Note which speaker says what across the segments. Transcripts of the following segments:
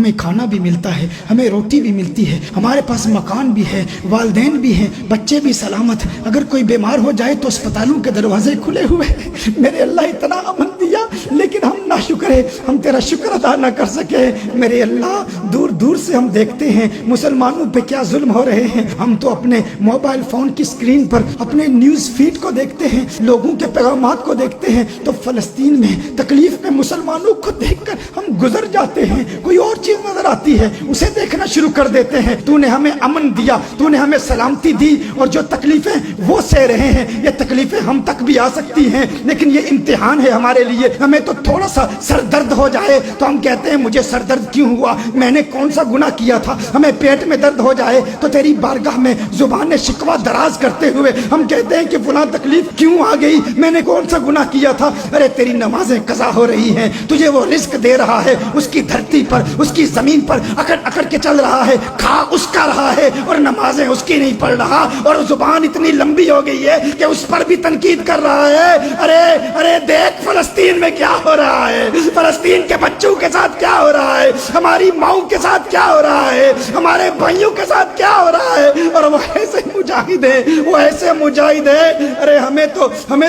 Speaker 1: ہمیں کھانا بھی ملتا ہے، ہمیں روٹی بھی ملتی ہے، ہمارے پاس مکان بھی ہے، والدین بھی ہیں، بچے بھی سلامت، اگر کوئی بیمار ہو جائے تو اسپتالوں کے دروازے کھلے ہوئے ہیں۔ میرے اللہ اتنا امن دیا، لیکن ہم ناشکر ہیں، ہم تیرا شکر ادا نہ کر سکے۔ میرے اللہ دور دور سے ہم دیکھتے ہیں مسلمانوں پہ کیا ظلم ہو رہے ہیں، ہم تو اپنے موبائل فون کی اسکرین پر اپنے نیوز فیڈ کو دیکھتے ہیں، لوگوں کے پیغامات کو دیکھتے ہیں، تو فلسطین میں تکلیف میں مسلمانوں کو دیکھ کر ہم گزر جاتے ہیں، کوئی اور چیز نظر آتی ہے اسے دیکھنا شروع کر دیتے ہیں۔ تو نے ہمیں امن دیا، تو نے ہمیں سلامتی دی، اور جو تکلیفیں وہ سہ رہے ہیں، یہ تکلیفیں ہم تک بھی آ سکتی ہیں، لیکن یہ امتحان ہے ہمارے لیے۔ ہمیں تو تھوڑا سا سر درد ہو جائے تو ہم کہتے ہیں مجھے سر درد کیوں ہوا، میں نے کون سا گناہ کیا تھا۔ ہمیں پیٹ میں درد ہو جائے تو تیری بارگاہ میں زبان شکوہ دراز کرتے ہوئے ہم کہتے ہیں کہ فلاں تکلیف کیوں آ گئی، میں نے کون سا گناہ کیا تھا۔ ارے تیری نمازیں قضا ہو رہی ہیں، تجھے وہ رزق دے رہا ہے، اس کی دھرتی پر، اس کی زمین پر اکڑ اکڑ کے چل رہا ہے، کھا اس کا رہا ہے، اور نمازیں اس کی نہیں پڑھ رہا، اور زبان اتنی لمبی ہو گئی ہے کہ اس پر بھی تنقید کر رہا ہے۔ ارے دیکھ فلسطین میں کیا ہو رہا ہے، فلسطین کے بچوں کے ساتھ کیا ہو رہا ہے، ہماری ماؤں کے ساتھ کیا ہو رہا ہے، ہمارے بھائیوں کے ساتھ کیا ہو رہا ہے، اور وہ ایسے مجاہد ہیں، وہ ایسے مجاہد ہیں۔ ارے ہمیں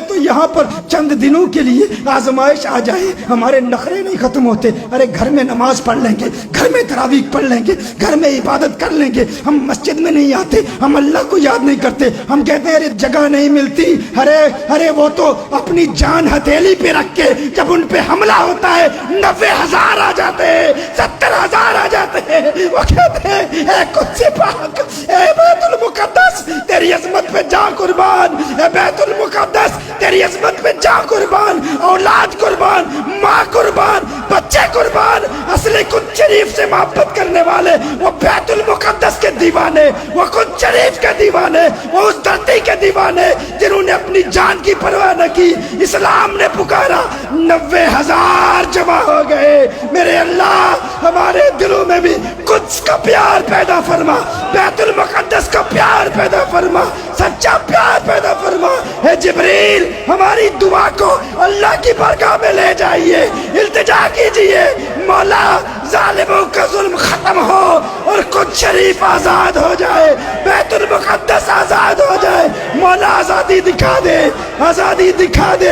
Speaker 1: تو یہاں پر چند دنوں کے لیے آزمائش آ جائے، ہمارے نخرے نہیں ختم ہوتے۔ ارے گھر میں نماز پڑھ لیں گے، گھر میں تراویح پڑھ لیں گے، گھر میں عبادت کر لیں گے، ہم مسجد میں نہیں آتے، ہم اللہ کو یاد نہیں کرتے، ہم کہتے ہیں ارے جگہ نہیں ملتی۔ ارے وہ تو اپنی جان ہتھیلی پہ رکھ کے جب ان پہ حملہ ہوتا ہے 90,000 آ جاتے ہیں، 70,000 آ جاتے ہیں، وہ کہتے ہیں اے قدس پاک، اے بیت المقدس تیری عظمت پہ جان قربان، اے بیت المقدس تیری عظمت پہ جان قربان، اولاد قربان، ماں قربان، بچے قربان۔ اصلی قدس شریف سے محبت کرنے والے وہ بیت المقدس کے دیوانے، وہ قدس شریف کے دیوانے، وہ اس دھرتی کے دیوانے جنہوں نے اپنی جان کی پرواہ نہ کی۔ اسلام نے پکارا، 90,000 جمع ہو گئے۔ میرے اللہ ہمارے دلوں میں بھی قدس کا پیار پیدا فرما، بیت المقدس کا پیار پیدا فرما، سچا پیار پیدا فرما۔ اے جبریل ہماری دعا کو اللہ کی بارگاہ میں لے جائیے، التجا کیجئے، مولا ظالموں کا ظلم ختم ہو اور قدس شریف آزاد ہو جائے، بیت المقدس آزاد ہو جائے۔ مولا آزادی دکھا دے، آزادی دکھا دے،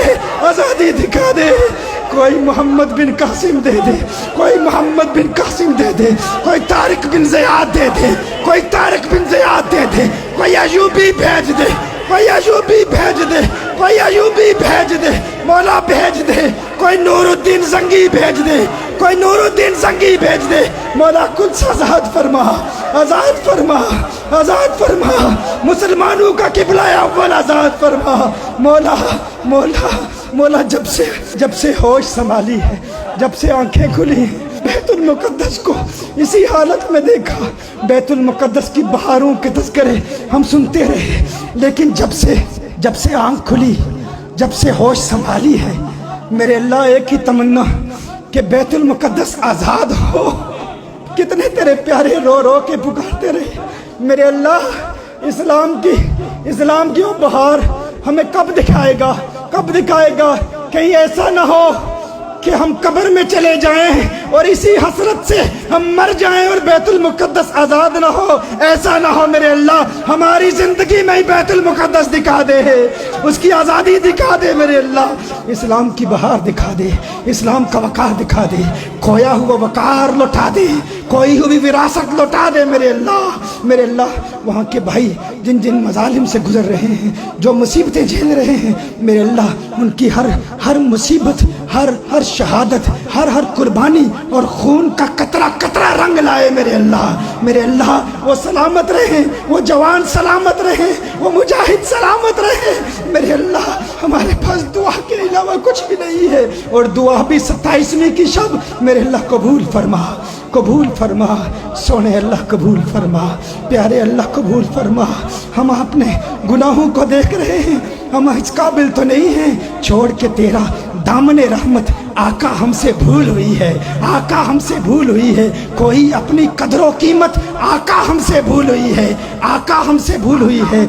Speaker 1: آزادی دکھا دے۔ کوئی محمد بن قاسم دے دے، کوئی محمد بن قاسم دے دے، کوئی طارق بن زیاد دے دے، کوئی طارق بن زیاد دے دے، کوئی ایوبی بھیج دے، کوئی ایوبی بھیج دے، کوئی ایوبی بھیج دے، مولا بھیج دے، کوئی نور الدین زنگی بھیج دے، کوئی نور الدین زنگی بھیج دے۔ مولا قدس آزاد فرما، آزاد فرما، آزاد فرما، مسلمانوں کا قبلہ اول آزاد فرما۔ مولا مولا مولا جب سے ہوش سنبھالی ہے، جب سے آنکھیں کھلی ہیں، بیت المقدس کو اسی حالت میں دیکھا۔ بیت المقدس کی بہاروں کے تذکرے ہم سنتے رہے، لیکن جب سے آنکھ کھلی، جب سے ہوش سنبھالی ہے، میرے اللہ ایک ہی تمنا کہ بیت المقدس آزاد ہو۔ کتنے تیرے پیارے رو رو کے پکارتے رہے۔ میرے اللہ اسلام کی وہ بہار ہمیں کب دکھائے گا، کب دکھائے گا؟ کہیں ایسا نہ ہو کہ ہم قبر میں چلے جائیں اور اسی حسرت سے ہم مر جائیں اور بیت المقدس آزاد نہ ہو۔ ایسا نہ ہو میرے اللہ، ہماری زندگی میں ہی بیت المقدس دکھا دے، اس کی آزادی دکھا دے میرے اللہ، اسلام کی بہار دکھا دے، اسلام کا وقار دکھا دے، کھویا ہوا وقار لوٹا دے، کھوئی ہوئی وراثت لوٹا دے میرے اللہ۔ میرے اللہ وہاں کے بھائی جن مظالم سے گزر رہے ہیں، جو مصیبتیں جھیل رہے ہیں، میرے اللہ ان کی ہر مصیبت، ہر شہادت، ہر قربانی اور خون کا قطرہ قطرہ رنگ لائے میرے اللہ۔ میرے اللہ وہ سلامت رہیں، وہ جوان سلامت رہیں، وہ مجاہد سلامت رہیں۔ میرے اللہ ہمارے پاس دعا کے علاوہ کچھ بھی نہیں ہے، اور دعا بھی 27ویں کی شب میرے اللہ قبول فرما، قبول فرما، سونے اللہ قبول فرما، پیارے اللہ قبول فرما۔ ہم اپنے گناہوں کو دیکھ رہے ہیں، ہم اس قابل تو نہیں ہیں، چھوڑ کے تیرا دامن رحمت آقا ہم سے بھول ہوئی ہے، آقا ہم سے بھول ہوئی ہے، کوئی اپنی قدر و قیمت آقا ہم سے بھول ہوئی ہے، آقا ہم سے بھول ہوئی ہے۔